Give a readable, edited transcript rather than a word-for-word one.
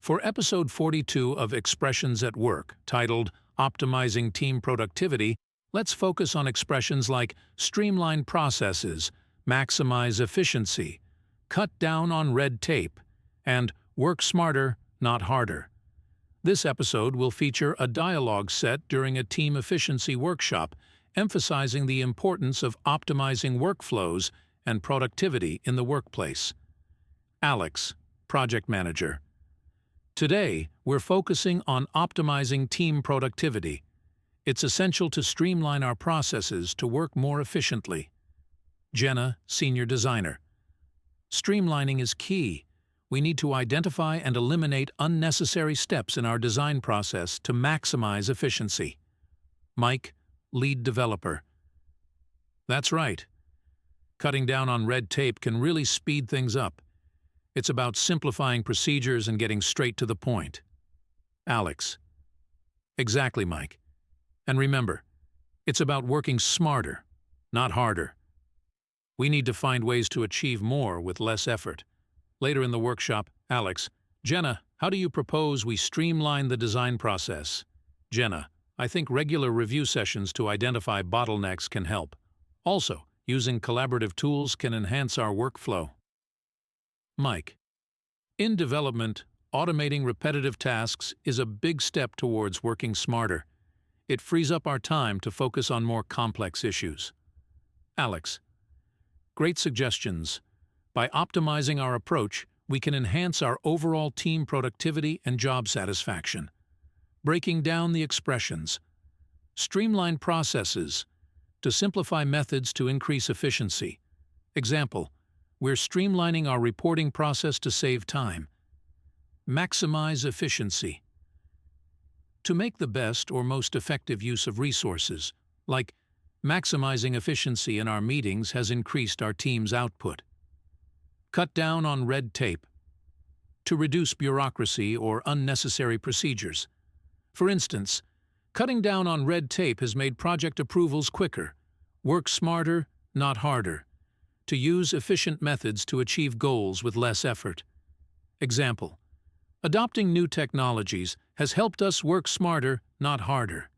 For episode 42 of Expressions at Work, titled Optimizing Team Productivity, let's focus on expressions like streamline processes, maximize efficiency, cut down on red tape, and work smarter, not harder. This episode will feature a dialogue set during a team efficiency workshop, emphasizing the importance of optimizing workflows and productivity in the workplace. Alex, Project Manager. Today, we're focusing on optimizing team productivity. It's essential to streamline our processes to work more efficiently. Jenna, Senior Designer. Streamlining is key. We need to identify and eliminate unnecessary steps in our design process to maximize efficiency. Mike, Lead Developer. That's right. Cutting down on red tape can really speed things up. It's about simplifying procedures and getting straight to the point. Alex. Exactly, Mike. And remember, it's about working smarter, not harder. We need to find ways to achieve more with less effort. Later in the workshop, Alex. Jenna, how do you propose we streamline the design process? Jenna. I think regular review sessions to identify bottlenecks can help. Also, using collaborative tools can enhance our workflow. Mike. In development, automating repetitive tasks is a big step towards working smarter. It frees up our time to focus on more complex issues. Alex. Great suggestions. By optimizing our approach, we can enhance our overall team productivity and job satisfaction. Breaking down the expressions. Streamline processes. To simplify methods to increase efficiency. Example. We're streamlining our reporting process to save time. Maximize efficiency. To make the best or most effective use of resources, like maximizing efficiency in our meetings has increased our team's output. Cut down on red tape. To reduce bureaucracy or unnecessary procedures. For instance, cutting down on red tape has made project approvals quicker. Work smarter, not harder. To use efficient methods to achieve goals with less effort. Example. Adopting new technologies has helped us work smarter, not harder.